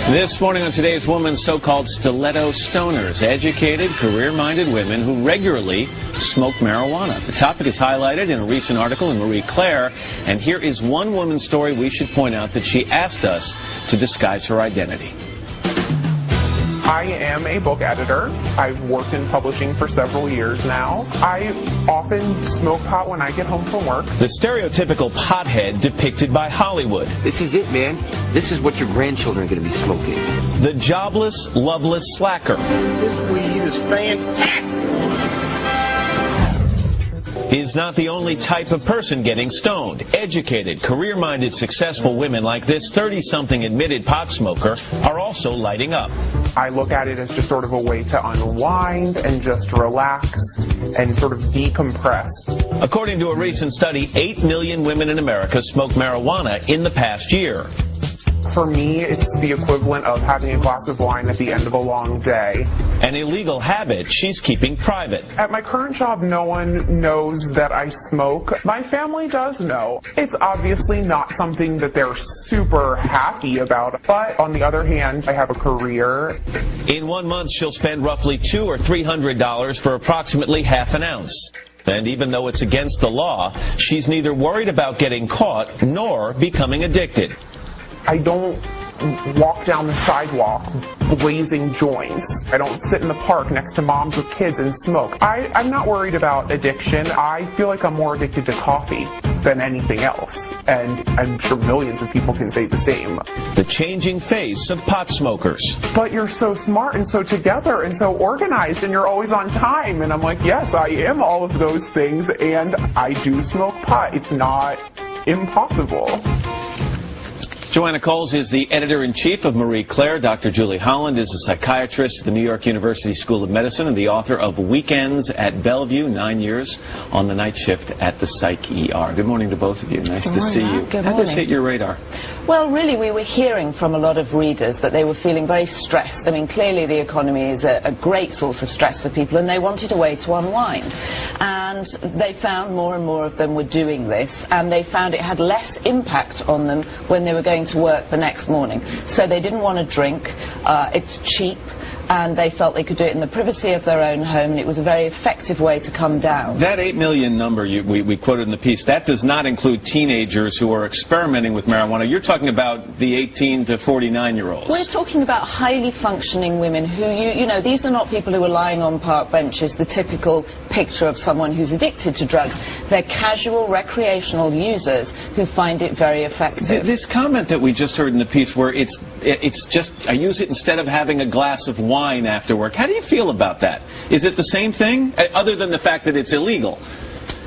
This morning on Today's Woman, so-called stiletto stoners, educated, career-minded women who regularly smoke marijuana. The topic is highlighted in a recent article in Marie Claire, and here is one woman's story we should point out that she asked us to disguise her identity. I am a book editor. I've worked in publishing for several years now. I often smoke pot when I get home from work. The stereotypical pothead depicted by Hollywood. This is it, man. This is what your grandchildren are going to be smoking. The jobless, loveless slacker. This weed is fantastic. Is not the only type of person getting stoned. Educated, career-minded, successful women like this 30-something admitted pot smoker are also lighting up. I look at it as just sort of a way to unwind and just relax and sort of decompress. According to a recent study, 8 million women in America smoked marijuana in the past year. For me, it's the equivalent of having a glass of wine at the end of a long day. An illegal habit she's keeping private. At my current job, no one knows that I smoke. My family does know. It's obviously not something that they're super happy about, but on the other hand, I have a career. In 1 month, she'll spend roughly $200 or $300 for approximately half an ounce. And even though it's against the law, she's neither worried about getting caught nor becoming addicted. I don't walk down the sidewalk blazing joints. I don't sit in the park next to moms with kids and smoke. I'm not worried about addiction. I feel like I'm more addicted to coffee than anything else. And I'm sure millions of people can say the same. The changing face of pot smokers. But you're so smart and so together and so organized and you're always on time. And I'm like, yes, I am all of those things and I do smoke pot. It's not impossible. Joanna Coles is the editor-in-chief of Marie Claire. Dr. Julie Holland is a psychiatrist at the New York University School of Medicine and the author of Weekends at Bellevue, 9 years on the night shift at the Psych ER. Good morning to both of you. Nice to see you. How did this hit your radar? Well, really, we were hearing from a lot of readers that they were feeling very stressed. I mean, clearly the economy is a great source of stress for people, and they wanted a way to unwind. And they found more and more of them were doing this, and they found it had less impact on them when they were going to work the next morning. So they didn't want to drink. It's cheap. And they felt they could do it in the privacy of their own home, and it was a very effective way to come down. That 8 million number we quoted in the piece, that does not include teenagers who are experimenting with marijuana. You're talking about the 18 to 49-year-olds. We're talking about highly functioning women who, you know, these are not people who are lying on park benches, the typical picture of someone who's addicted to drugs. They're casual, recreational users who find it very effective. This comment that we just heard in the piece where it's just, I use it instead of having a glass of wine after work. How do you feel about that? Is it the same thing, other than the fact that it's illegal?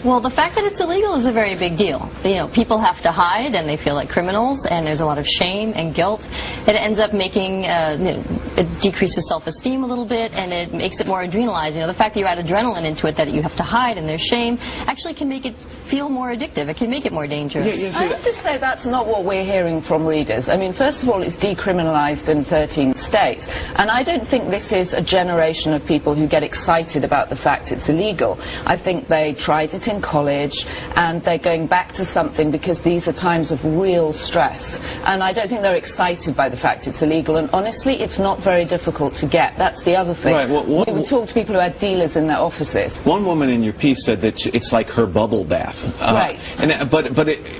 Well, the fact that it's illegal is a very big deal. You know, people have to hide and they feel like criminals, and there's a lot of shame and guilt. It ends up making, it decreases self-esteem a little bit, and it makes it more adrenalized. You know, the fact that you add adrenaline into it, that you have to hide and there's shame, actually can make it feel more addictive. It can make it more dangerous. I have to say that's not what we're hearing from readers. I mean, first of all, it's decriminalized in 13 states, and I don't think this is a generation of people who get excited about the fact it's illegal. I think they tried it in college and they're going back to something because these are times of real stress, and I don't think they're excited by the fact it's illegal, and honestly it's not very difficult to get. That's the other thing. Right, we would talk to people who had dealers in their offices. One woman in your piece said that it's like her bubble bath. Right.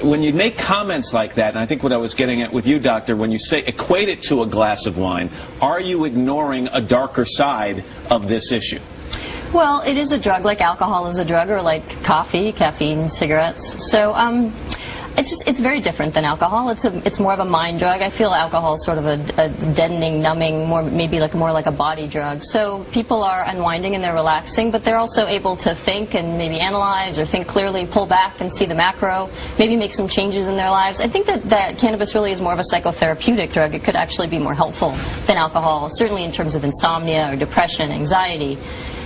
When you make comments like that, and I think what I was getting at with you, Doctor, when you say equate it to a glass of wine, are you ignoring a darker side of this issue? Well, it is a drug, like alcohol is a drug, or like coffee, caffeine, cigarettes. So it's very different than alcohol. It's more of a mind drug. I feel alcohol is sort of a deadening, numbing, more like a body drug. So people are unwinding and they're relaxing, but they're also able to think and maybe analyze or think clearly, pull back and see the macro, maybe make some changes in their lives. I think that cannabis really is more of a psychotherapeutic drug. It could actually be more helpful than alcohol, certainly in terms of insomnia or depression, anxiety.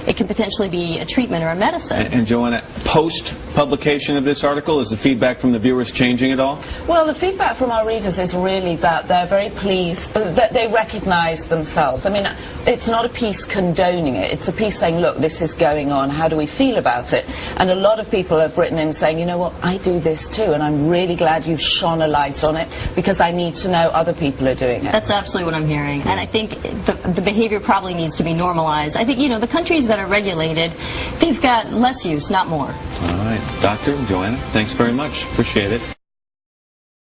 it can potentially be a treatment or a medicine. And Joanna, post-publication of this article, is the feedback from the viewers changing at all? Well, the feedback from our readers is really that they're very pleased, that they recognise themselves. I mean, it's not a piece condoning it, it's a piece saying, look, this is going on, how do we feel about it? And a lot of people have written in saying, you know what, I do this too, and I'm really glad you've shone a light on it, because I need to know other people are doing it. That's absolutely what I'm hearing, and I think the behavior probably needs to be normalized. I think, you know, the countries that are regulated, they've got less use, not more. All right. Doctor, Joanna, thanks very much. Appreciate it.